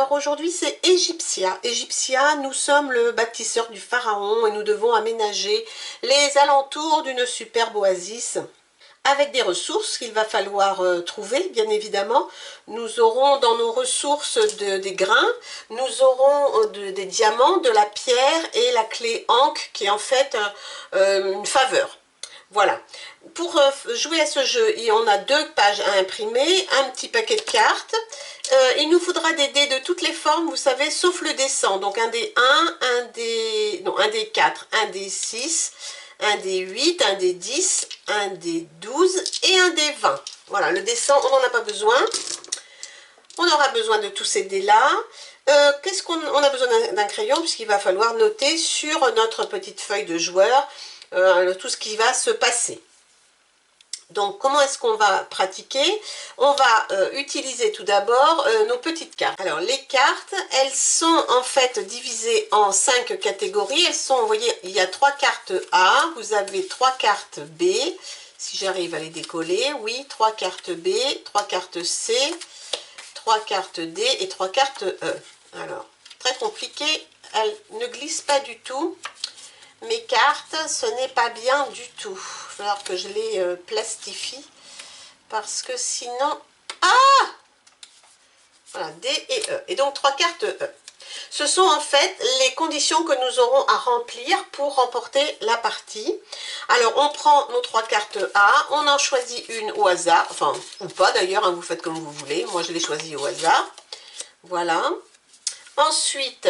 Alors aujourd'hui c'est Égyptia. Égyptia, nous sommes le bâtisseur du pharaon et nous devons aménager les alentours d'une superbe oasis avec des ressources qu'il va falloir trouver, bien évidemment. Nous aurons dans nos ressources des grains, nous aurons des diamants, de la pierre et la clé Ankh qui est en fait une faveur. Voilà. Pour jouer à ce jeu, on a 2 pages à imprimer, un petit paquet de cartes. Il nous faudra des dés de toutes les formes, vous savez, sauf le dé 100. Donc un dé 1, un dé 4, un dé 6, un dé 8, un dé 10, un dé 12 et un dé 20. Voilà, le dé 100, on n'en a pas besoin. On aura besoin de tous ces dés-là. Qu'est-ce qu'on a besoin d'un crayon, puisqu'il va falloir noter sur notre petite feuille de joueur tout ce qui va se passer. Donc, comment est-ce qu'on va pratiquer? On va utiliser tout d'abord nos petites cartes. Alors, les cartes, elles sont en fait divisées en 5 catégories. Elles sont, vous voyez, il y a 3 cartes A, vous avez 3 cartes B, si j'arrive à les décoller, oui, 3 cartes B, 3 cartes C, 3 cartes D et 3 cartes E. Alors, très compliqué, elles ne glissent pas du tout. Mes cartes, ce n'est pas bien du tout. Il va falloir que je les plastifie parce que sinon... Ah! Voilà, D et E. Et donc 3 cartes E. Ce sont en fait les conditions que nous aurons à remplir pour remporter la partie. Alors on prend nos 3 cartes A, on en choisit une au hasard, enfin ou pas d'ailleurs, hein, vous faites comme vous voulez. Moi je les choisis au hasard. Voilà. Ensuite...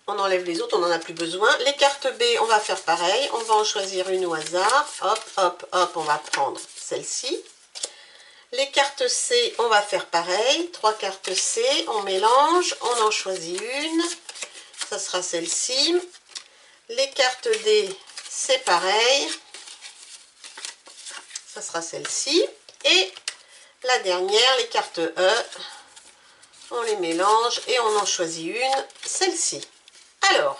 on enlève les autres, on n'en a plus besoin. Les cartes B, on va faire pareil. On va en choisir une au hasard. Hop, hop, hop, on va prendre celle-ci. Les cartes C, on va faire pareil. 3 cartes C, on mélange. On en choisit une. Ça sera celle-ci. Les cartes D, c'est pareil. Ça sera celle-ci. Et la dernière, les cartes E, on les mélange et on en choisit une, celle-ci. Alors,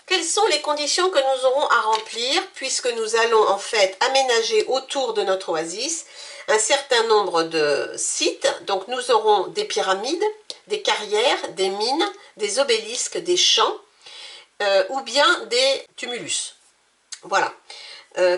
quelles sont les conditions que nous aurons à remplir puisque nous allons en fait aménager autour de notre oasis un certain nombre de sites. Donc nous aurons des pyramides, des carrières, des mines, des obélisques, des champs ou bien des tumulus. Voilà.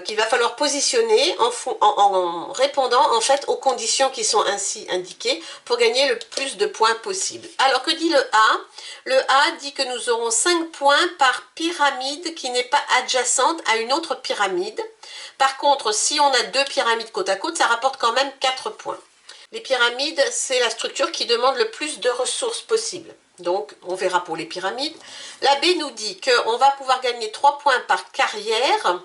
Qu'il va falloir positionner en répondant en fait aux conditions qui sont ainsi indiquées pour gagner le plus de points possible. Alors que dit le A? Le A dit que nous aurons 5 points par pyramide qui n'est pas adjacente à une autre pyramide. Par contre, si on a 2 pyramides côte à côte, ça rapporte quand même 4 points. Les pyramides, c'est la structure qui demande le plus de ressources possibles. Donc, on verra pour les pyramides. La B nous dit qu'on va pouvoir gagner 3 points par carrière,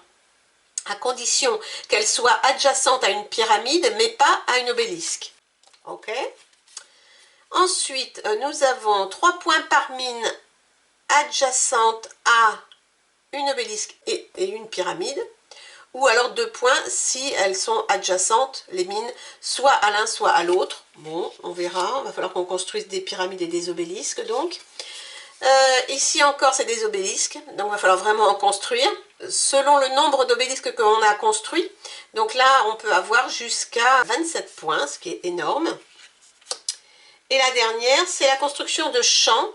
à condition qu'elle soit adjacente à une pyramide, mais pas à une obélisque. Ok. Ensuite, nous avons 3 points par mine adjacente à une obélisque et une pyramide, ou alors 2 points si elles sont adjacentes, les mines, soit à l'un, soit à l'autre. Bon, on verra, il va falloir qu'on construise des pyramides et des obélisques, donc. Ici encore, c'est des obélisques, donc il va falloir vraiment en construire. Selon le nombre d'obélisques qu'on a construit, donc là, on peut avoir jusqu'à 27 points, ce qui est énorme. Et la dernière, c'est la construction de champs.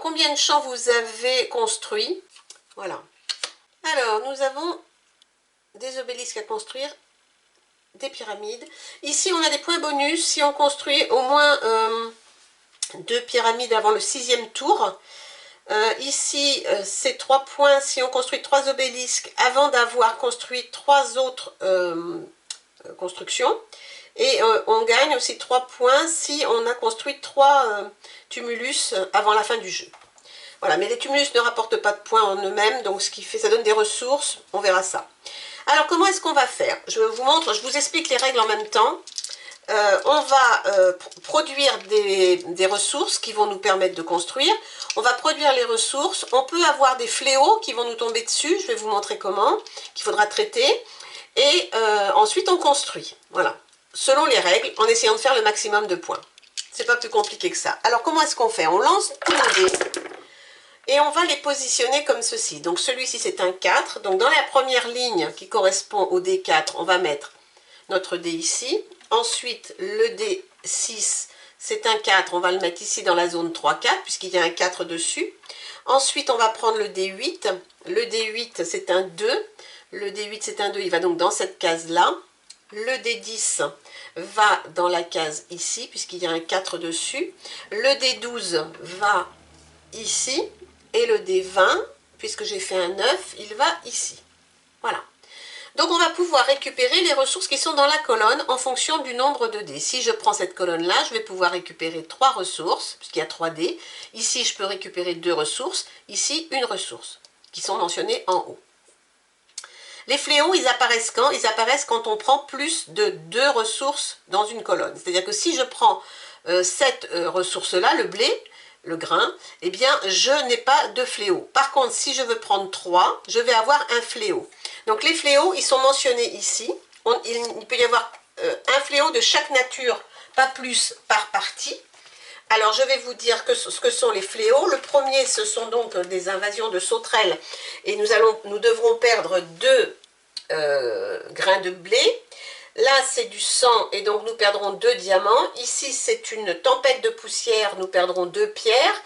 Combien de champs vous avez construits? Voilà. Alors, nous avons des obélisques à construire, des pyramides. Ici, on a des points bonus si on construit au moins 2 pyramides avant le 6e tour. Ici, c'est 3 points si on construit 3 obélisques avant d'avoir construit 3 autres constructions. Et on gagne aussi 3 points si on a construit 3 tumulus avant la fin du jeu. Voilà, mais les tumulus ne rapportent pas de points en eux-mêmes, donc ce qui fait, ça donne des ressources, on verra ça. Alors, comment est-ce qu'on va faire? Je vous montre, je vous explique les règles en même temps. On va produire des ressources qui vont nous permettre de construire. On va produire les ressources. On peut avoir des fléaux qui vont nous tomber dessus. Je vais vous montrer comment, qu'il faudra traiter. Et ensuite, on construit. Voilà. Selon les règles, en essayant de faire le maximum de points. C'est pas plus compliqué que ça. Alors, comment est-ce qu'on fait? On lance tous nos dés. Et on va les positionner comme ceci. Donc, celui-ci, c'est un 4. Donc, dans la première ligne qui correspond au D4, on va mettre notre dé ici. Ensuite, le D6, c'est un 4, on va le mettre ici dans la zone 3-4, puisqu'il y a un 4 dessus. Ensuite, on va prendre le D8. Le D8, c'est un 2. Le D8, c'est un 2, il va donc dans cette case-là. Le D10 va dans la case ici, puisqu'il y a un 4 dessus. Le D12 va ici. Et le D20, puisque j'ai fait un 9, il va ici. Voilà. Donc on va pouvoir récupérer les ressources qui sont dans la colonne en fonction du nombre de dés. Si je prends cette colonne-là, je vais pouvoir récupérer 3 ressources, puisqu'il y a 3 dés. Ici, je peux récupérer 2 ressources. Ici, une ressource, qui sont mentionnées en haut. Les fléaux, ils apparaissent quand? Ils apparaissent quand on prend plus de 2 ressources dans une colonne. C'est-à-dire que si je prends cette ressource-là, le blé, le grain, eh bien, je n'ai pas de fléau. Par contre, si je veux prendre 3, je vais avoir un fléau. Donc, les fléaux, ils sont mentionnés ici. Il peut y avoir un fléau de chaque nature, pas plus par partie. Alors, je vais vous dire ce que sont les fléaux. Le premier, ce sont donc des invasions de sauterelles. Et nous devrons perdre 2 grains de blé. Là, c'est du sang et donc nous perdrons 2 diamants. Ici, c'est une tempête de poussière, nous perdrons 2 pierres.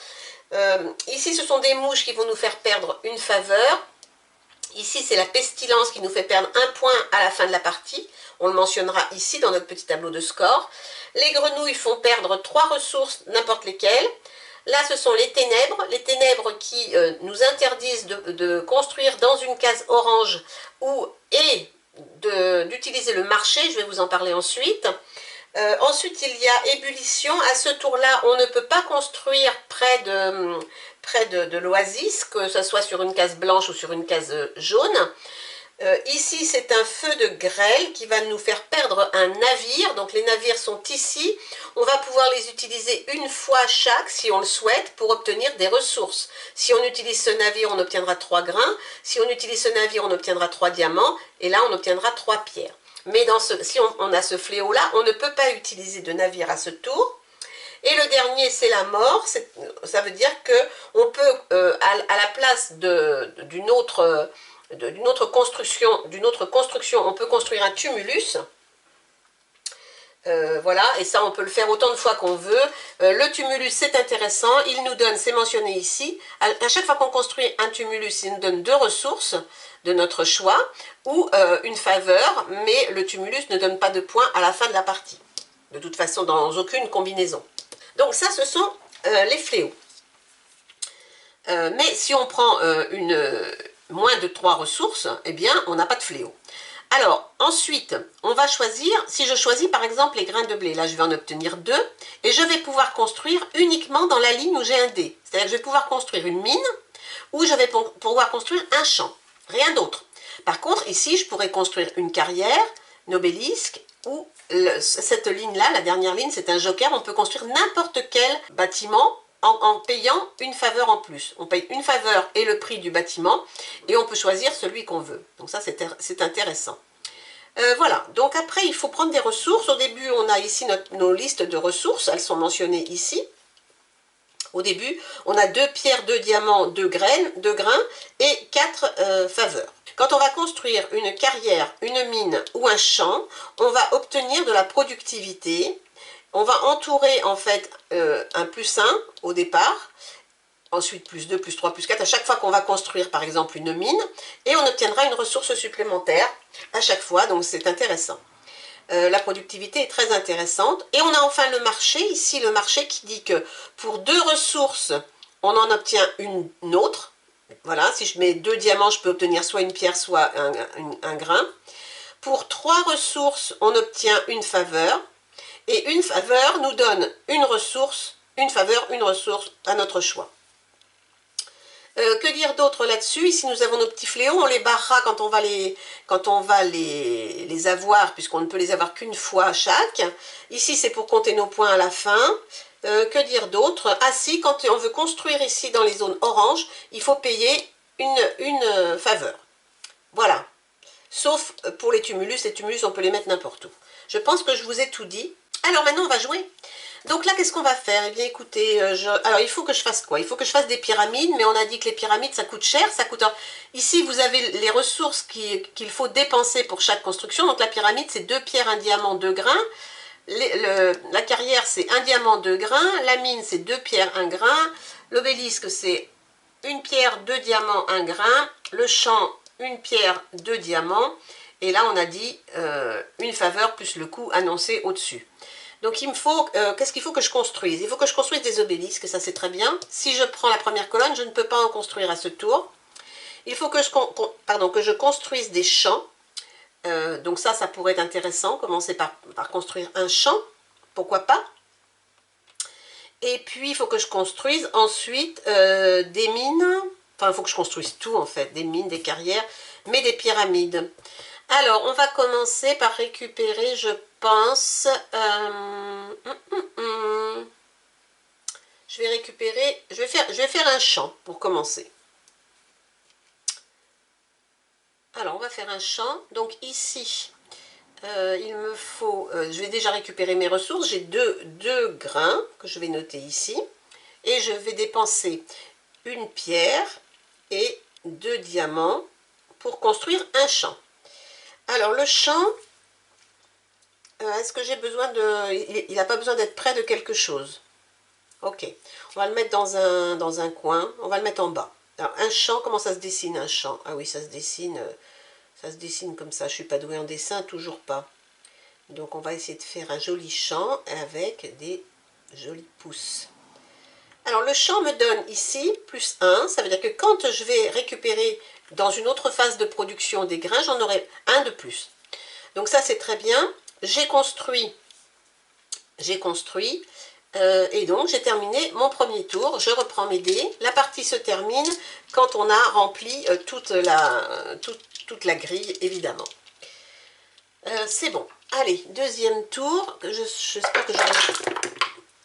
Ici, ce sont des mouches qui vont nous faire perdre une faveur. Ici, c'est la pestilence qui nous fait perdre 1 point à la fin de la partie. On le mentionnera ici dans notre petit tableau de score. Les grenouilles font perdre 3 ressources, n'importe lesquelles. Là, ce sont les ténèbres qui nous interdisent de construire dans une case orange et d'utiliser le marché. Je vais vous en parler ensuite. Ensuite, il y a ébullition. À ce tour-là, on ne peut pas construire près de l'oasis, que ce soit sur une case blanche ou sur une case jaune. Ici, c'est un feu de grêle qui va nous faire perdre un navire. Donc, les navires sont ici. On va pouvoir les utiliser une fois chaque, si on le souhaite, pour obtenir des ressources. Si on utilise ce navire, on obtiendra 3 grains. Si on utilise ce navire, on obtiendra 3 diamants. Et là, on obtiendra 3 pierres. Mais si on a ce fléau-là, on ne peut pas utiliser de navire à ce tour. Et le dernier, c'est la mort. Ça veut dire qu'on peut, à la place d'une autre construction, on peut construire un tumulus. Voilà, et ça on peut le faire autant de fois qu'on veut. Le tumulus, c'est intéressant, il nous donne, c'est mentionné ici, à chaque fois qu'on construit un tumulus, il nous donne 2 ressources de notre choix, ou une faveur, mais le tumulus ne donne pas de points à la fin de la partie. De toute façon, dans aucune combinaison. Donc ça, ce sont les fléaux. Mais si on prend moins de 3 ressources, eh bien, on n'a pas de fléau. Alors, ensuite, on va choisir, si je choisis par exemple les grains de blé, là je vais en obtenir 2, et je vais pouvoir construire uniquement dans la ligne où j'ai un dé. C'est-à-dire que je vais pouvoir construire une mine, ou je vais pouvoir construire un champ, rien d'autre. Par contre, ici, je pourrais construire une carrière, un obélisque, ou cette ligne-là, la dernière ligne, c'est un joker, on peut construire n'importe quel bâtiment, en payant une faveur en plus. On paye une faveur et le prix du bâtiment et on peut choisir celui qu'on veut. Donc ça, c'est intéressant. Voilà, donc après, il faut prendre des ressources. Au début, on a ici nos listes de ressources. Elles sont mentionnées ici. Au début, on a 2 pierres, 2 diamants, 2 grains et 4 faveurs. Quand on va construire une carrière, une mine ou un champ, on va obtenir de la productivité. On va entourer en fait un plus 1 au départ, ensuite plus 2, plus 3, plus 4, à chaque fois qu'on va construire par exemple une mine, et on obtiendra une ressource supplémentaire à chaque fois, donc c'est intéressant. La productivité est très intéressante. Et on a enfin le marché, ici le marché qui dit que pour 2 ressources, on en obtient une autre. Voilà, si je mets 2 diamants, je peux obtenir soit une pierre, soit un grain. Pour 3 ressources, on obtient une faveur. Et une faveur nous donne une ressource, une faveur, une ressource à notre choix. Que dire d'autre là-dessus? Ici, nous avons nos petits fléaux. On les barrera quand on va les avoir, puisqu'on ne peut les avoir qu'une fois chaque. Ici, c'est pour compter nos points à la fin. Que dire d'autre? Ah si, quand on veut construire ici dans les zones oranges, il faut payer une faveur. Voilà. Sauf pour les tumulus on peut les mettre n'importe où. Je pense que je vous ai tout dit. Alors maintenant, on va jouer. Donc là, qu'est-ce qu'on va faire? Eh bien, écoutez, alors il faut que je fasse quoi? Il faut que je fasse des pyramides, mais on a dit que les pyramides, ça coûte cher. Ici, vous avez les ressources qu'il faut dépenser pour chaque construction. Donc la pyramide, c'est 2 pierres, 1 diamant, 2 grains. La carrière, c'est un diamant, 2 grains. La mine, c'est 2 pierres, 1 grain. L'obélisque, c'est une pierre, 2 diamants, 1 grain. Le champ, une pierre, 2 diamants. Et là, on a dit une faveur plus le coût annoncé au-dessus. Donc, il me faut, qu'est-ce qu'il faut que je construise? Il faut que je construise des obélisques, ça c'est très bien. Si je prends la première colonne, je ne peux pas en construire à ce tour. Il faut que je construise des champs. Donc ça pourrait être intéressant. Commencer par construire un champ. Pourquoi pas? Et puis, il faut que je construise ensuite des mines. Enfin, il faut que je construise tout, en fait. Des mines, des carrières, mais des pyramides. Alors, on va commencer par récupérer, je pense... je vais récupérer... Je vais faire un champ pour commencer. Alors, on va faire un champ. Donc, ici... il me faut, je vais déjà récupérer mes ressources, j'ai deux grains que je vais noter ici, et je vais dépenser une pierre et 2 diamants pour construire un champ. Alors le champ, est-ce que j'ai besoin de... Il n'a pas besoin d'être près de quelque chose. Ok, on va le mettre dans un coin, on va le mettre en bas. Alors un champ, comment ça se dessine un champ? Ah oui, ça se dessine comme ça, je ne suis pas douée en dessin, toujours pas. Donc on va essayer de faire un joli champ avec des jolis pouces. Alors le champ me donne ici plus 1, ça veut dire que quand je vais récupérer dans une autre phase de production des grains, j'en aurai un de plus. Donc ça c'est très bien. J'ai construit, et donc j'ai terminé mon premier tour. Je reprends mes dés. La partie se termine quand on a rempli toute la grille, évidemment. C'est bon. Allez, deuxième tour. J'espère que j'arrive.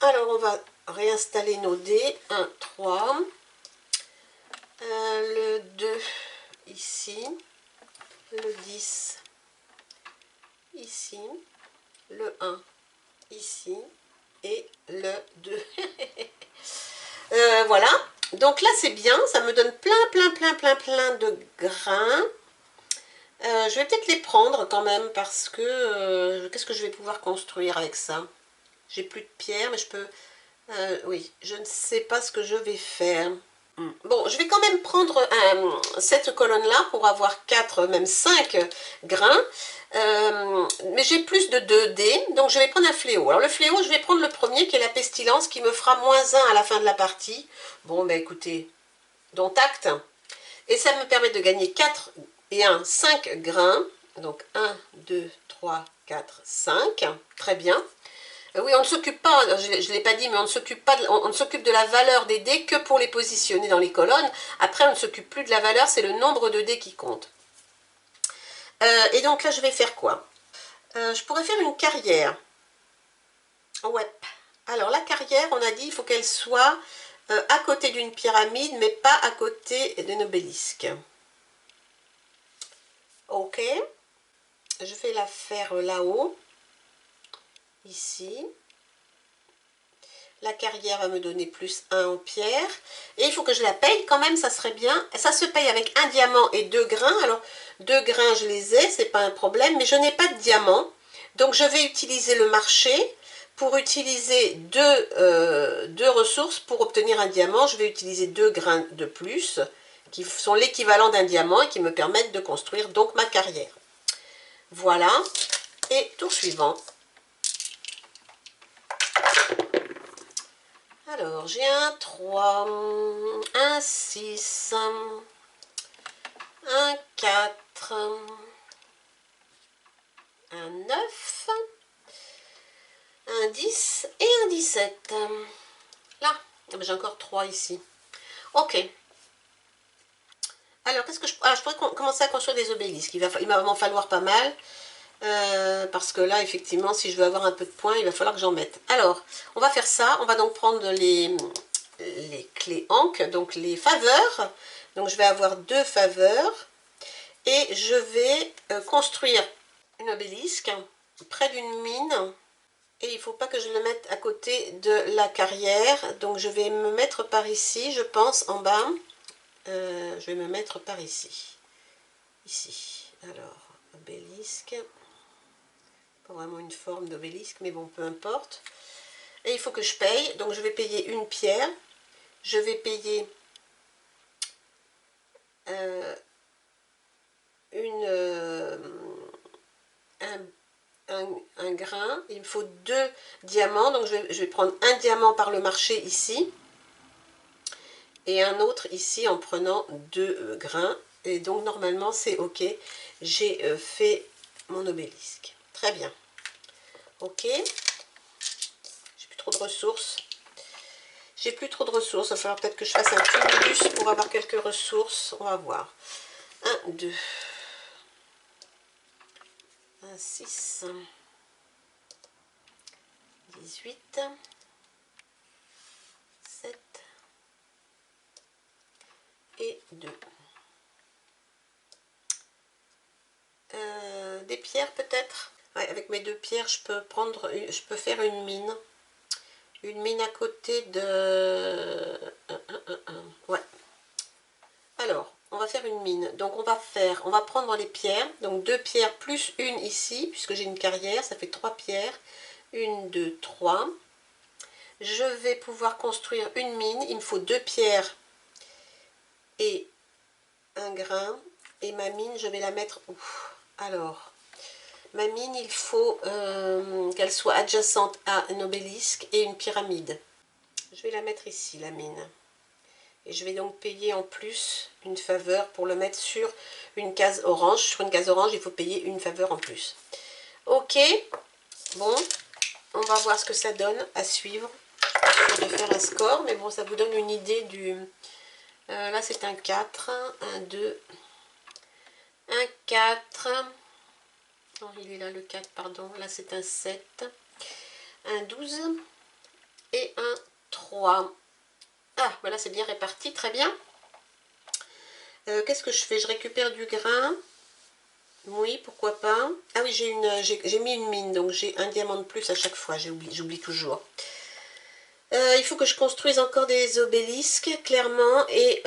Alors, on va réinstaller nos dés. 1, 3. Le 2 ici. Le 10 ici. Le 1 ici. Et le 2. Voilà. Donc là, c'est bien. Ça me donne plein de grains. Je vais peut-être les prendre quand même parce que qu'est-ce que je vais pouvoir construire avec ça? J'ai plus de pierre, mais je peux... oui, je ne sais pas ce que je vais faire. Bon, je vais quand même prendre cette colonne-là pour avoir 4, même 5 grains. Mais j'ai plus de 2 dés, donc je vais prendre un fléau. Alors le fléau, je vais prendre le premier qui est la pestilence qui me fera -1 à la fin de la partie. Bon, ben écoutez, dont acte. Et ça me permet de gagner 4 et 1, 5 grains. Donc 1, 2, 3, 4, 5. Très bien. Oui, on ne s'occupe pas, je ne l'ai pas dit, mais on ne s'occupe pas, on ne s'occupe de la valeur des dés que pour les positionner dans les colonnes. Après, on ne s'occupe plus de la valeur, c'est le nombre de dés qui compte. Et donc là, je vais faire quoi? Je pourrais faire une carrière. Ouais. Alors la carrière, on a dit, il faut qu'elle soit à côté d'une pyramide, mais pas à côté d'un obélisque. Ok. Je vais la faire là-haut. Ici. La carrière va me donner +1 en pierre. Et il faut que je la paye quand même, ça serait bien. Ça se paye avec un diamant et 2 grains. Alors, 2 grains, je les ai, c'est pas un problème. Mais je n'ai pas de diamant. Donc, je vais utiliser le marché pour utiliser deux ressources. Pour obtenir un diamant, je vais utiliser 2 grains de plus, qui sont l'équivalent d'un diamant et qui me permettent de construire donc ma carrière. Voilà. Et tour suivant. Alors, j'ai un 3, un 6, un 4, un 9, un 10 et un 17. Là, j'ai encore 3 ici. Ok. Alors, qu'est-ce que je pourrais commencer à construire des obélisques. Il va m'en falloir pas mal. Parce que là, effectivement, si je veux avoir un peu de points, il va falloir que j'en mette. Alors, on va faire ça. On va donc prendre les clés Ankh, donc les faveurs. Donc, je vais avoir 2 faveurs. Et je vais construire une obélisque près d'une mine. Et il ne faut pas que je le mette à côté de la carrière. Donc, je vais me mettre par ici, je pense, en bas. Je vais me mettre par ici. Ici. Alors, obélisque. pas vraiment une forme d'obélisque, mais bon, peu importe. Et il faut que je paye, donc je vais payer une pierre. Je vais payer un grain. Il me faut 2 diamants, donc je vais prendre un diamant par le marché ici. Et un autre ici en prenant 2 grains. Et donc normalement c'est ok. J'ai fait mon obélisque. Très bien. Ok. J'ai plus trop de ressources. J'ai plus trop de ressources. Il va falloir peut-être que je fasse un tumulus pour avoir quelques ressources. On va voir. 1, 2. 1, 6. 18. 7. Et 2. Des pierres peut-être. Ouais, avec mes 2 pierres, je peux faire une mine. Une mine à côté de... Ouais. Alors, on va faire une mine. Donc, on va prendre les pierres. Donc, 2 pierres plus une ici, puisque j'ai une carrière. Ça fait 3 pierres. 1, 2, 3. Je vais pouvoir construire une mine. Il me faut 2 pierres et un grain. Et ma mine, je vais la mettre où? Alors, ma mine, il faut qu'elle soit adjacente à un obélisque et une pyramide. Je vais la mettre ici, la mine. Et je vais donc payer en plus une faveur pour le mettre sur une case orange. Sur une case orange, il faut payer une faveur en plus. Ok, bon, on va voir ce que ça donne à suivre. Je suis pas sûre de faire un score, mais bon, ça vous donne une idée du... là, c'est un 4, un 2, un 4. Non, il est là le 4, pardon. Là, c'est un 7, un 12 et un 3. Ah, voilà, c'est bien réparti, très bien. Qu'est-ce que je fais? Je récupère du grain. Oui, pourquoi pas. Ah oui, j'ai mis une mine, donc j'ai un diamant de plus à chaque fois, j'oublie toujours. Il faut que je construise encore des obélisques, clairement, et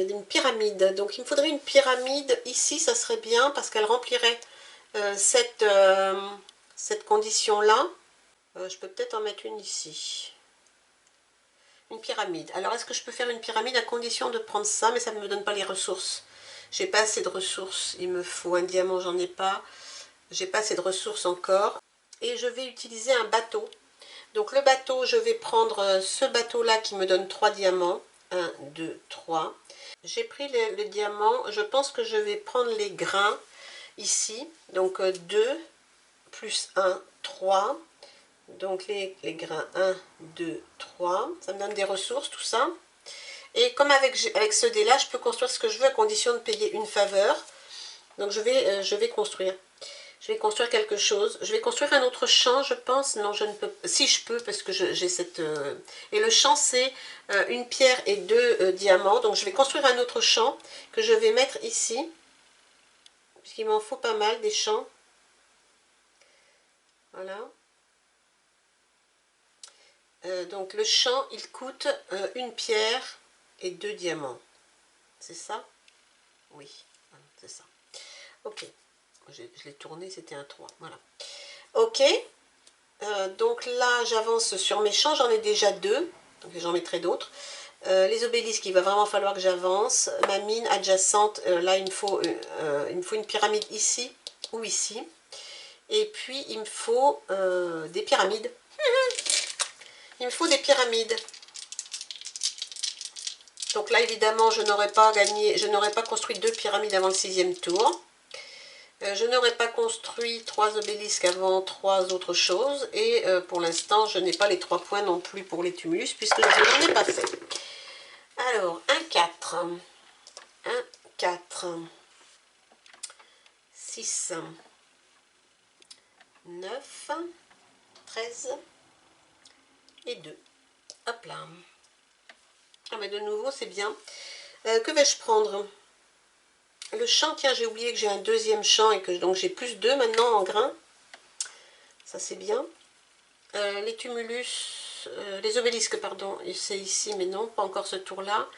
une pyramide. Donc il me faudrait une pyramide ici, ça serait bien, parce qu'elle remplirait cette condition-là. Je peux peut-être en mettre une ici. Une pyramide. Alors, est-ce que je peux faire une pyramide à condition de prendre ça, mais ça ne me donne pas les ressources. J'ai pas assez de ressources. Il me faut un diamant, j'en ai pas. J'ai pas assez de ressources encore. Et je vais utiliser un bateau. Donc, le bateau, je vais prendre ce bateau-là qui me donne 3 diamants. 1, 2, 3. J'ai pris le diamant. Je pense que je vais prendre les grains ici. Donc, 2 plus 1, 3. Donc les grains 1, 2, 3, ça me donne des ressources, tout ça. Et comme avec ce dé là, je peux construire ce que je veux à condition de payer une faveur. Donc je vais construire. Je vais construire quelque chose. Je vais construire un autre champ, je pense. Non, je ne peux pas. Si je peux, parce que j'ai cette... Et le champ, c'est une pierre et 2 diamants. Donc je vais construire un autre champ que je vais mettre ici. Puisqu'il m'en faut pas mal, des champs. Voilà. Donc le champ, il coûte une pierre et 2 diamants. C'est ça? Oui, c'est ça. Ok, je l'ai tourné, c'était un 3. Voilà. Ok, donc là, j'avance sur mes champs. J'en ai déjà 2, donc j'en mettrai d'autres. Les obélisques, il va vraiment falloir que j'avance. Ma mine adjacente, là, il me faut une pyramide ici ou ici. Et puis, il me faut des pyramides. Il me faut des pyramides. Donc là, évidemment, je n'aurais pas construit 2 pyramides avant le 6e tour. Je n'aurais pas construit 3 obélisques avant 3 autres choses. Et pour l'instant, je n'ai pas les 3 points non plus pour les tumulus, puisque je n'en ai pas fait. Alors, un 4. 1, 4. 6. 9. 13. Et 2. Hop là. Ah mais de nouveau, c'est bien. Que vais-je prendre? Le champ, tiens, j'ai oublié que j'ai un deuxième champ et que donc j'ai plus 2 maintenant en grains. Ça, c'est bien. Les tumulus, les obélisques, pardon, c'est ici, mais non, pas encore ce tour-là.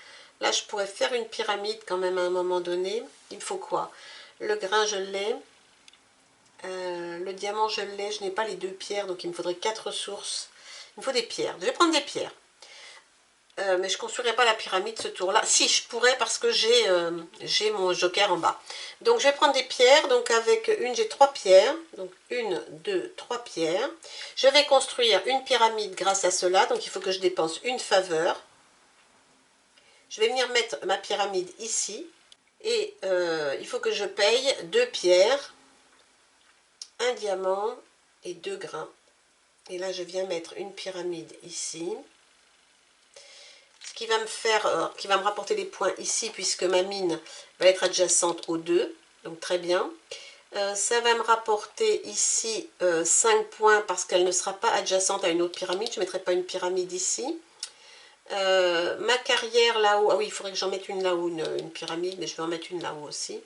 Là, je pourrais faire une pyramide quand même à un moment donné. Il me faut quoi? Le grain, je l'ai. Le diamant, je l'ai, je n'ai pas les 2 pierres, donc il me faudrait 4 ressources. Il me faut des pierres. Je vais prendre des pierres. Mais je ne construirai pas la pyramide ce tour-là. Si, je pourrais parce que j'ai mon joker en bas. Donc je vais prendre des pierres. Donc avec une, j'ai 3 pierres. Donc 1, 2, 3 pierres. Je vais construire une pyramide grâce à cela. Donc il faut que je dépense une faveur. Je vais venir mettre ma pyramide ici. Et il faut que je paye 2 pierres, un diamant et 2 grains. Et là je viens mettre une pyramide ici. Ce qui va me faire, qui va me rapporter des points ici, puisque ma mine va être adjacente aux 2, donc très bien. Ça va me rapporter ici 5 points, parce qu'elle ne sera pas adjacente à une autre pyramide, je ne mettrai pas une pyramide ici. Ma carrière là-haut, ah oui, il faudrait que j'en mette une là-haut, une pyramide, mais je vais en mettre une là-haut aussi.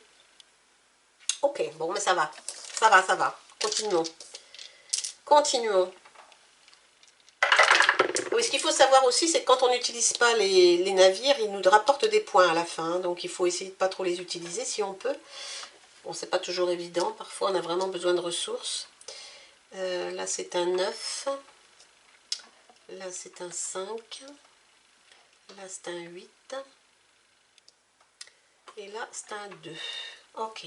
Ok, bon, mais ça va, ça va, ça va, continuons. Continuons. Oui, ce qu'il faut savoir aussi, c'est que quand on n'utilise pas les navires, ils nous rapportent des points à la fin. Donc il faut essayer de pas trop les utiliser si on peut. Bon, c'est pas toujours évident. Parfois, on a vraiment besoin de ressources. Là, c'est un 9. Là, c'est un 5. Là, c'est un 8. Et là, c'est un 2. Ok.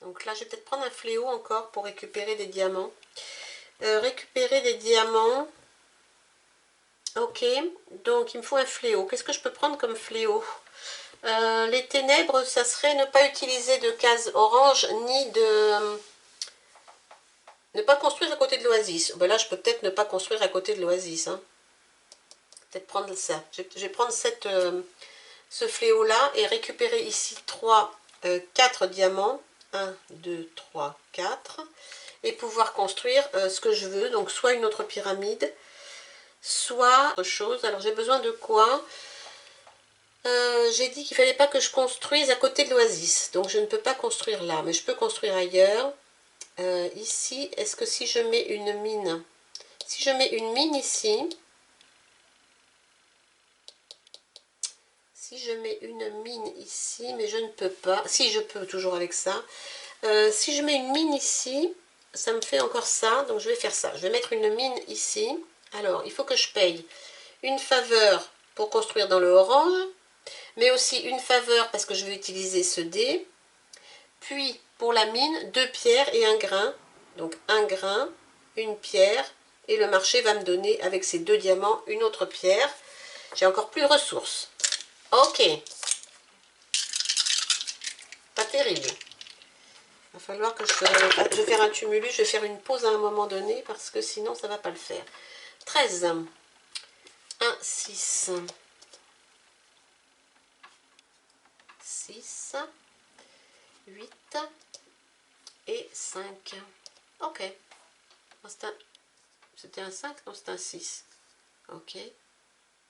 Donc là, je vais peut-être prendre un fléau encore pour récupérer des diamants. Récupérer des diamants... Ok, donc il me faut un fléau. Qu'est-ce que je peux prendre comme fléau? Les ténèbres, ça serait ne pas utiliser de case orange, ni de... ne pas construire à côté de l'oasis. Ben là, je peux peut-être ne pas construire à côté de l'oasis. Hein. Peut-être prendre ça. Je vais prendre ce fléau-là et récupérer ici 4 diamants. 1, 2, 3, 4. Et pouvoir construire ce que je veux. Donc, soit une autre pyramide, soit autre chose. Alors j'ai besoin de quoi? J'ai dit qu'il ne fallait pas que je construise à côté de l'oasis. Donc je ne peux pas construire là, mais je peux construire ailleurs. Ici, est-ce que si je mets une mine, si je mets une mine ici, si je mets une mine ici, mais je ne peux pas, si je peux toujours avec ça, si je mets une mine ici, ça me fait encore ça, donc je vais faire ça. Je vais mettre une mine ici. Alors, il faut que je paye une faveur pour construire dans le orange, mais aussi une faveur parce que je vais utiliser ce dé. Puis, pour la mine, 2 pierres et un grain. Donc, un grain, une pierre, et le marché va me donner, avec ces 2 diamants, une autre pierre. J'ai encore plus de ressources. Ok. Pas terrible. Il va falloir que je vais faire un tumulus, je vais faire une pause à un moment donné, parce que sinon, ça ne va pas le faire. 13. 1, 6. 6. 8. Et 5. Ok. C'était un 5? Non, c'était un 6. Ok.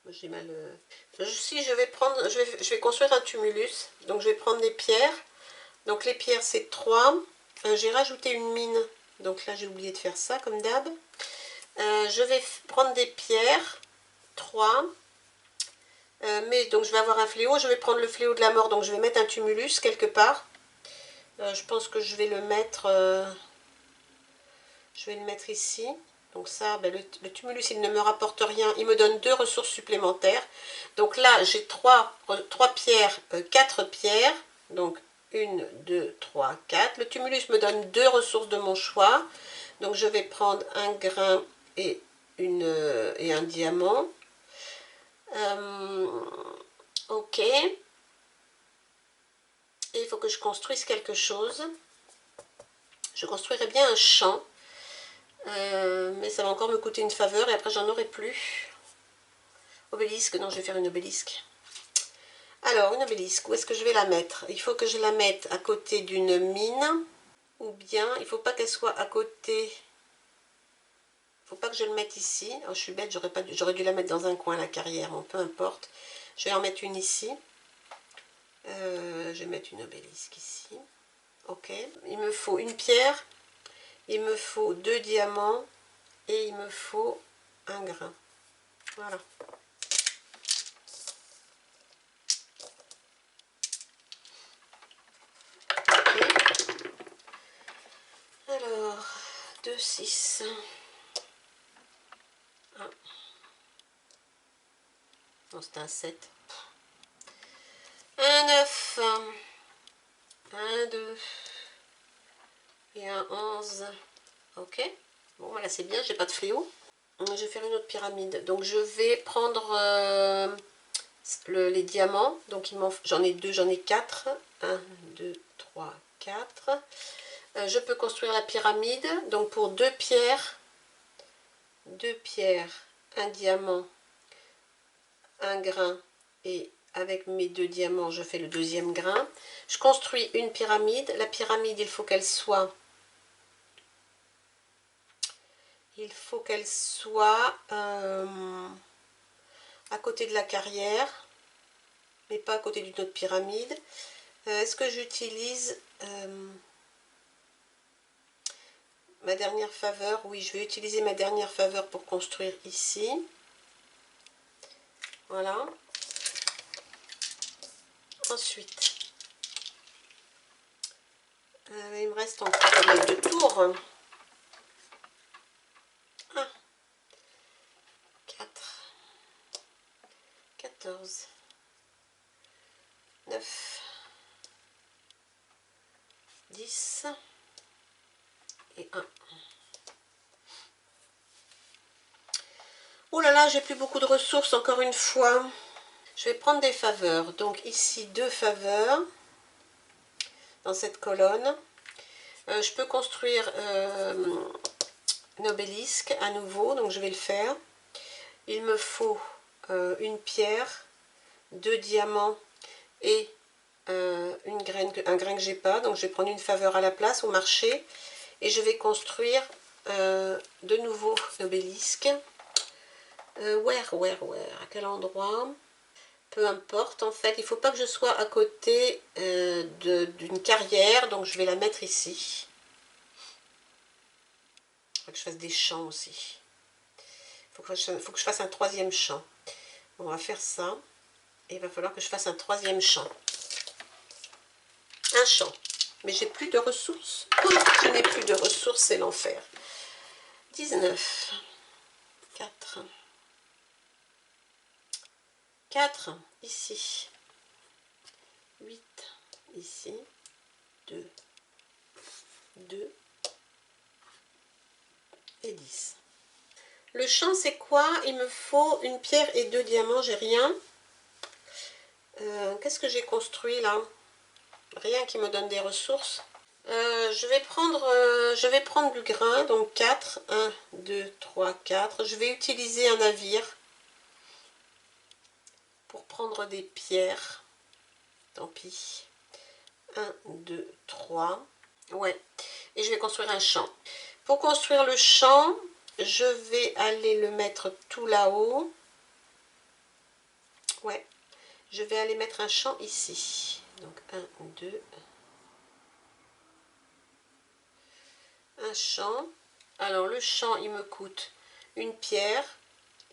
J'ai mal... Si je vais prendre... Je vais construire un tumulus. Donc je vais prendre des pierres. Donc les pierres, c'est 3. J'ai rajouté une mine. Donc là, j'ai oublié de faire ça, comme d'hab. Je vais prendre des pierres. 3. Mais donc je vais avoir un fléau. Je vais prendre le fléau de la mort. Donc je vais mettre un tumulus quelque part. Je pense que je vais le mettre... je vais le mettre ici. Donc ça, ben le tumulus, il ne me rapporte rien. Il me donne 2 ressources supplémentaires. Donc là, j'ai 3 pierres, 4 pierres. Donc 1, 2, 3, 4. Le tumulus me donne 2 ressources de mon choix. Donc je vais prendre un grain et un diamant. Ok. Et il faut que je construise quelque chose. Je construirai bien un champ. Mais ça va encore me coûter une faveur et après j'en aurai plus. Obélisque, non, je vais faire une obélisque. Alors, une obélisque, où est-ce que je vais la mettre? Il faut que je la mette à côté d'une mine, ou bien il ne faut pas qu'elle soit à côté. Il ne faut pas que je le mette ici. Oh, je suis bête, j'aurais dû la mettre dans un coin, la carrière, bon, peu importe. Je vais en mettre une ici. Je vais mettre une obélisque ici. Ok. Il me faut une pierre, il me faut 2 diamants et il me faut un grain. Voilà. 2, 6. 1. Non, c'est un 7. Un 9. Un 2. Et un 11. Ok. Bon, voilà, c'est bien, j'ai pas de fléau. Je vais faire une autre pyramide. Donc, je vais prendre les diamants. Donc, j'en ai 2, j'en ai 4. 1, 2, 3, 4. Je peux construire la pyramide. Donc, pour 2 pierres, un diamant, un grain. Et avec mes 2 diamants, je fais le deuxième grain. Je construis une pyramide. La pyramide, il faut qu'elle soit... à côté de la carrière, mais pas à côté d'une autre pyramide. Est-ce que j'utilise ma dernière faveur? Oui, je vais utiliser ma dernière faveur pour construire ici. Voilà. Ensuite, il me reste encore pas mal de tours. 1, 4, 14, 9, 10 et 1. Oh là là, j'ai plus beaucoup de ressources encore une fois. Je vais prendre des faveurs. Donc ici, 2 faveurs dans cette colonne. Je peux construire un obélisque à nouveau, donc je vais le faire. Il me faut une pierre, 2 diamants et un grain que j'ai pas. Donc je vais prendre une faveur à la place au marché et je vais construire de nouveau l'obélisque. Where, à quel endroit? Peu importe, en fait, il ne faut pas que je sois à côté d'une carrière, donc je vais la mettre ici. Il faut que je fasse des champs aussi. Il faut que je fasse un 3e champ. On va faire ça. Et il va falloir que je fasse un 3e champ. Un champ. Mais j'ai plus de ressources. Oh, je n'ai plus de ressources, c'est l'enfer. 19. 4. 4 ici. 8 ici. 2. 2. Et 10. Le champ, c'est quoi? Il me faut une pierre et 2 diamants, j'ai rien. Qu'est-ce que j'ai construit là? Rien qui me donne des ressources. Je vais prendre du grain, donc 4. 1, 2, 3, 4. Je vais utiliser un navire pour prendre des pierres. Tant pis. 1, 2, 3. Ouais. Et je vais construire un champ. Pour construire le champ, je vais aller le mettre tout là-haut. Ouais. Je vais aller mettre un champ ici. Donc 1, 2. Un champ. Alors le champ, il me coûte une pierre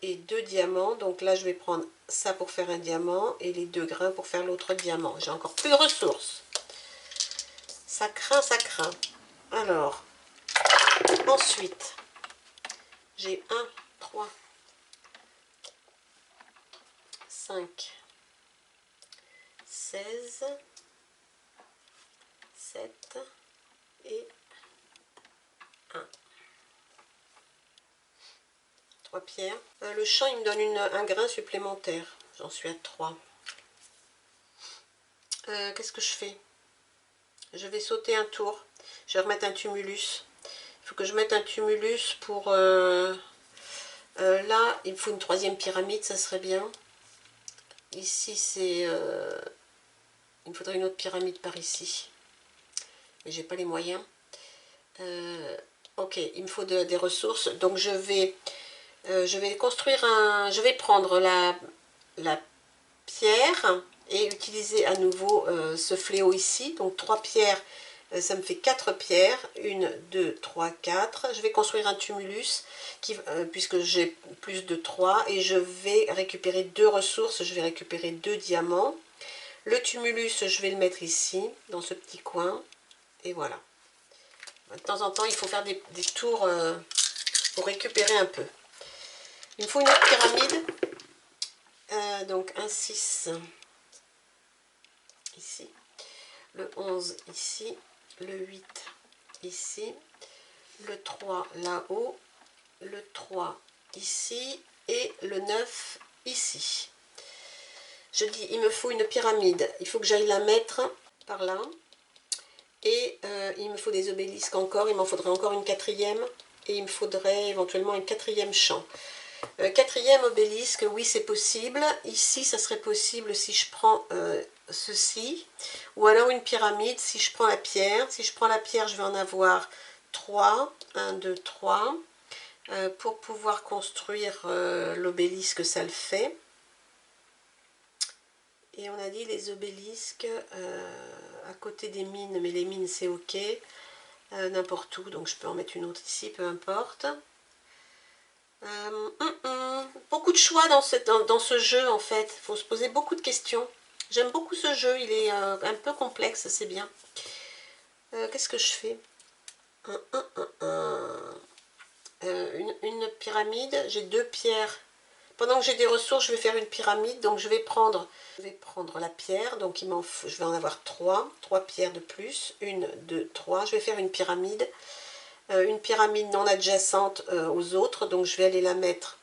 et 2 diamants. Donc là, je vais prendre ça pour faire un diamant et les 2 grains pour faire l'autre diamant. J'ai encore plus de ressources. Ça craint, ça craint. Alors, ensuite, j'ai 1, 3, 5, 16, 7 et 1. 3 pierres. Le champ, il me donne un grain supplémentaire. J'en suis à 3. Qu'est-ce que je fais? Je vais sauter un tour. Je vais remettre un tumulus. Il faut que je mette un tumulus pour... là, il me faut une 3e pyramide, ça serait bien. Ici, c'est... il me faudrait une autre pyramide par ici. Mais j'ai pas les moyens. Ok, il me faut des ressources. Donc je vais construire un... Je vais prendre la pierre et utiliser à nouveau ce fléau ici. Donc 3 pierres, ça me fait 4 pierres. 1, 2, 3, 4. Je vais construire un tumulus puisque j'ai plus de 3. Et je vais récupérer 2 ressources. Je vais récupérer 2 diamants. Le tumulus, je vais le mettre ici, dans ce petit coin. Et voilà. De temps en temps, il faut faire des tours pour récupérer un peu. Il me faut une autre pyramide. Donc un 6 ici, le 11 ici, le 8 ici, le 3 là-haut, le 3 ici et le 9 ici. Je dis, il me faut une pyramide. Il faut que j'aille la mettre par là. Et il me faut des obélisques encore. Il m'en faudrait encore une quatrième. Et il me faudrait éventuellement un quatrième champ. Quatrième obélisque, oui, c'est possible. Ici, ça serait possible si je prends ceci. Ou alors une pyramide si je prends la pierre. Si je prends la pierre, je vais en avoir 3. 1, 2, 3. Pour pouvoir construire l'obélisque, ça le fait. Et on a dit les obélisques à côté des mines, mais les mines c'est ok, n'importe où, donc je peux en mettre une autre ici, peu importe. Beaucoup de choix dans ce jeu en fait, il faut se poser beaucoup de questions. J'aime beaucoup ce jeu, il est un peu complexe, c'est bien. Qu'est-ce que je fais? Une pyramide, j'ai 2 pierres. Pendant que j'ai des ressources, je vais faire une pyramide. Donc je vais prendre la pierre. Donc je vais en avoir 3 pierres de plus. 1, 2, 3. Je vais faire une pyramide non adjacente aux autres. Donc je vais aller la mettre.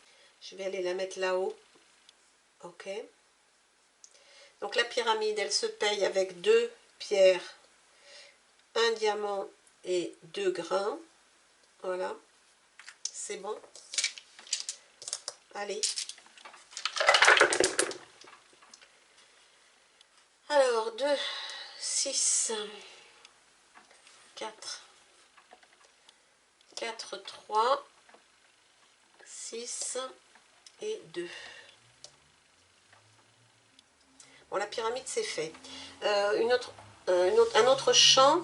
Là-haut. Ok. Donc la pyramide, elle se paye avec 2 pierres, un diamant et 2 grains. Voilà. C'est bon. Allez. Alors, 2, 6, 4, 4, 3, 6 et 2. Bon, la pyramide, c'est fait. Un autre champ,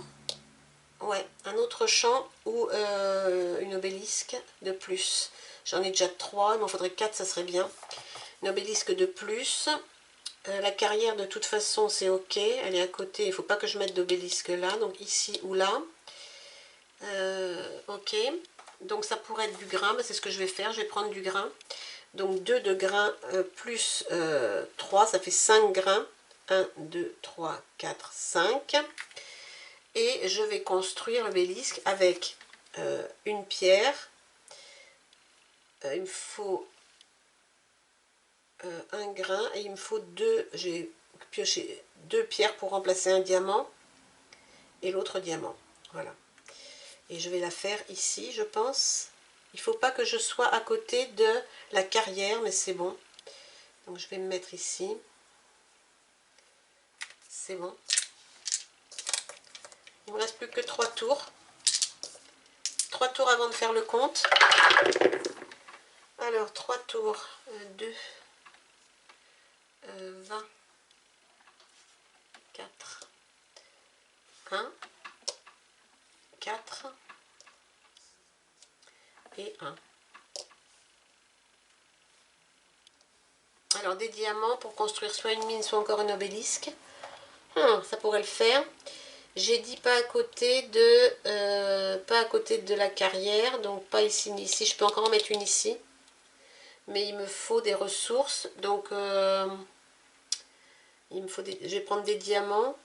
ouais, un autre champ ou une obélisque de plus. J'en ai déjà 3, il m'en faudrait 4, ça serait bien. Une obélisque de plus. La carrière, de toute façon, c'est ok. Elle est à côté. Il ne faut pas que je mette d'obélisque là. Donc ici ou là. Ok. Donc ça pourrait être du grain. C'est ce que je vais faire. Je vais prendre du grain. Donc 2 de grain plus 3. Ça fait 5 grains. 1, 2, 3, 4, 5. Et je vais construire l'obélisque avec une pierre. Il me faut un grain et il me faut 2, j'ai pioché 2 pierres pour remplacer un diamant et l'autre diamant. Voilà. Et je vais la faire ici, je pense. Il ne faut pas que je sois à côté de la carrière, mais c'est bon. Donc je vais me mettre ici. C'est bon. Il ne me reste plus que 3 tours. 3 tours avant de faire le compte. Alors, 3 tours. 2, 20, 4, 1, 4 et 1. Alors, des diamants pour construire soit une mine, soit encore un obélisque. Ça pourrait le faire. J'ai dit pas à côté de la carrière, donc pas ici ni ici. Je peux encore en mettre une ici. Mais il me faut des ressources. Donc, je vais prendre des diamants.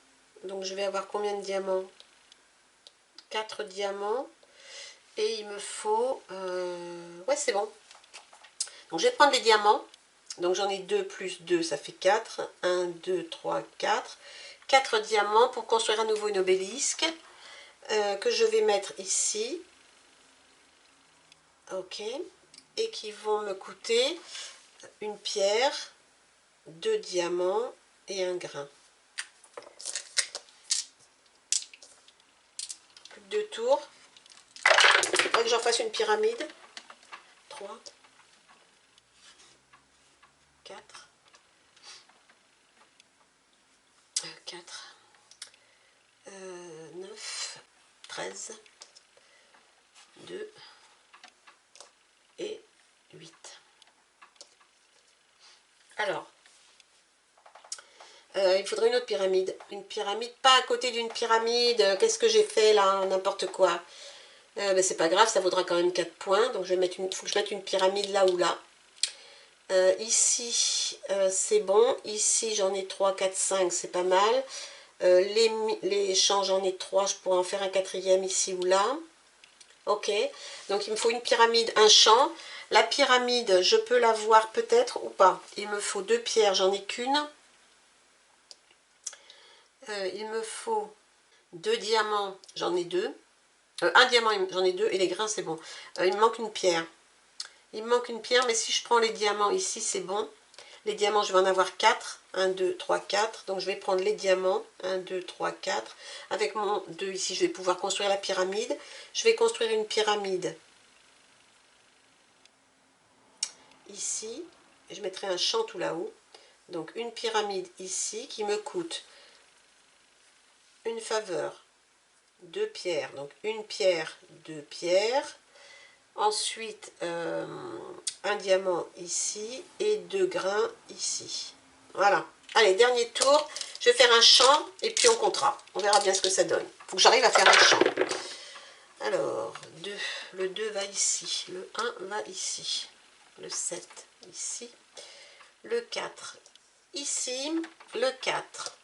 Donc, je vais avoir combien de diamants? 4 diamants. Et il me faut... ouais, c'est bon. Donc, je vais prendre les diamants. Donc, j'en ai 2 plus 2, ça fait 4. 1, 2, 3, 4. 4 diamants pour construire à nouveau une obélisque. Que je vais mettre ici. Ok. Et qui vont me coûter une pierre, 2 diamants et un grain. Plus que 2 tours. Il faudrait que j'en fasse une pyramide. 3, 4, 4, 9, 13, 2 et 8. Alors, Il faudrait une autre pyramide. Une pyramide, pas à côté d'une pyramide. Qu'est-ce que j'ai fait là? N'importe quoi. Ben, c'est pas grave, ça vaudra quand même 4 points. Donc je vais mettre faut que je mette une pyramide là ou là. Ici, c'est bon. Ici, j'en ai 3, 4, 5, c'est pas mal. Les champs, j'en ai 3. Je pourrais en faire un quatrième ici ou là. Ok. Donc il me faut une pyramide, un champ. La pyramide, je peux la voir peut-être ou pas. Il me faut 2 pierres, j'en ai qu'une. Il me faut 2 diamants, j'en ai 2. Un diamant, j'en ai 2 et les grains, c'est bon. Il me manque une pierre. Il me manque une pierre, mais si je prends les diamants ici, c'est bon. Les diamants, je vais en avoir 4. 1, 2, 3, 4. Donc je vais prendre les diamants. 1, 2, 3, 4. Avec mon 2 ici, je vais pouvoir construire la pyramide. Je vais construire une pyramide ici. Je mettrai un champ tout là-haut. Donc une pyramide ici qui me coûte une faveur, 2 pierres. Donc une pierre, 2 pierres. Ensuite, un diamant ici et 2 grains ici. Voilà. Allez, dernier tour. Je vais faire un champ et puis on comptera. On verra bien ce que ça donne. Il faut que j'arrive à faire un champ. Alors, 2. Le 2 va ici. Le 1 va ici. Le 7 ici. Le 4 ici. Le 4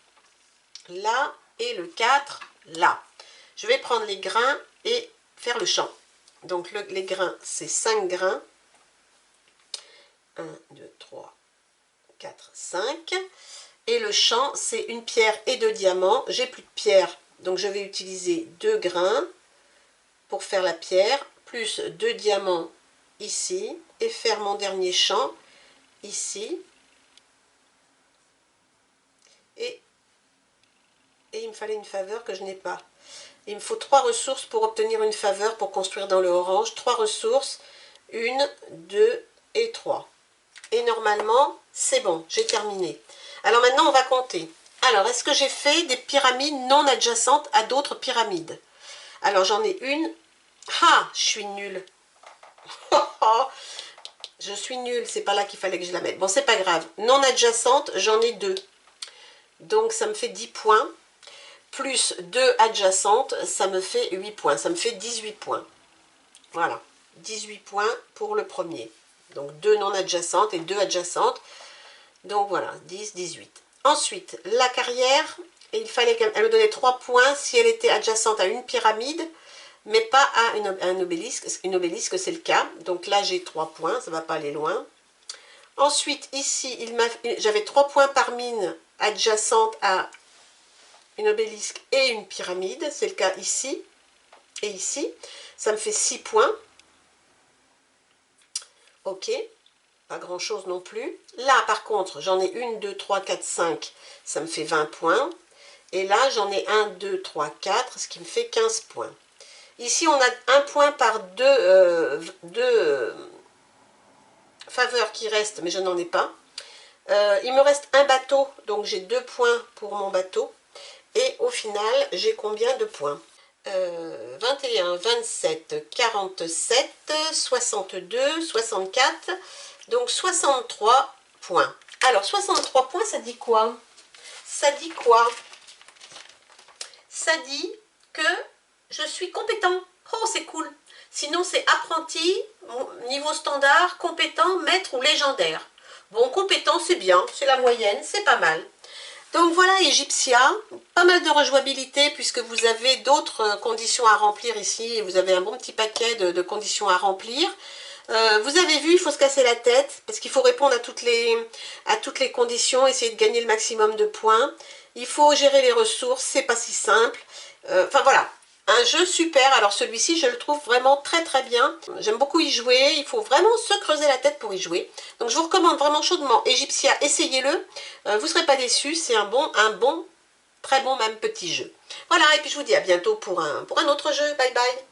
là. Et le 4 là. Je vais prendre les grains et faire le champ. Donc les grains, c'est 5 grains. 1, 2, 3, 4, 5. Et le champ, c'est une pierre et 2 diamants. J'ai plus de pierre, donc je vais utiliser 2 grains pour faire la pierre, plus 2 diamants ici, et faire mon dernier champ ici. Et il me fallait une faveur que je n'ai pas. Il me faut 3 ressources pour obtenir une faveur pour construire dans le orange. 3 ressources, 1, 2 et 3. Et normalement, c'est bon, j'ai terminé. Alors maintenant, on va compter. Alors, est-ce que j'ai fait des pyramides non adjacentes à d'autres pyramides? Alors, j'en ai une. Ah, je suis nulle. Je suis nulle, c'est pas là qu'il fallait que je la mette. Bon, c'est pas grave. Non adjacente, j'en ai 2. Donc, ça me fait 10 points. Plus 2 adjacentes, ça me fait 8 points. Ça me fait 18 points. Voilà. 18 points pour le premier. Donc 2 non adjacentes et 2 adjacentes. Donc voilà, 10, 18. Ensuite, la carrière, il fallait qu'elle me donnait 3 points si elle était adjacente à une pyramide, mais pas à un obélisque. Une obélisque, c'est le cas. Donc là, j'ai 3 points, ça ne va pas aller loin. Ensuite, ici, j'avais 3 points par mine adjacente à une obélisque et une pyramide. C'est le cas ici et ici. Ça me fait 6 points. Ok, pas grand chose non plus. Là, par contre, j'en ai 1, 2, 3, 4, 5. Ça me fait 20 points. Et là, j'en ai 1, 2, 3, 4, ce qui me fait 15 points. Ici, on a 1 point par 2 faveurs qui restent, mais je n'en ai pas. Il me reste un bateau, donc j'ai 2 points pour mon bateau. Et au final, j'ai combien de points? 21, 27, 47, 62, 64, donc 63 points. Alors, 63 points, ça dit quoi? Ça dit quoi? Ça dit que je suis compétent. Oh, c'est cool. Sinon, c'est apprenti, niveau standard, compétent, maître ou légendaire. Bon, compétent, c'est bien, c'est la moyenne, c'est pas mal. Donc voilà Egyptia, pas mal de rejouabilité puisque vous avez d'autres conditions à remplir ici. Vous avez un bon petit paquet de conditions à remplir. Vous avez vu, il faut se casser la tête parce qu'il faut répondre à toutes les conditions, essayer de gagner le maximum de points. Il faut gérer les ressources, c'est pas si simple. Enfin voilà, un jeu super. Alors celui-ci, je le trouve vraiment très très bien. J'aime beaucoup y jouer. Il faut vraiment se creuser la tête pour y jouer. Donc je vous recommande vraiment chaudement Egyptia, essayez-le. Vous ne serez pas déçus. C'est un bon, très bon même petit jeu. Voilà, et puis je vous dis à bientôt pour un autre jeu. Bye bye.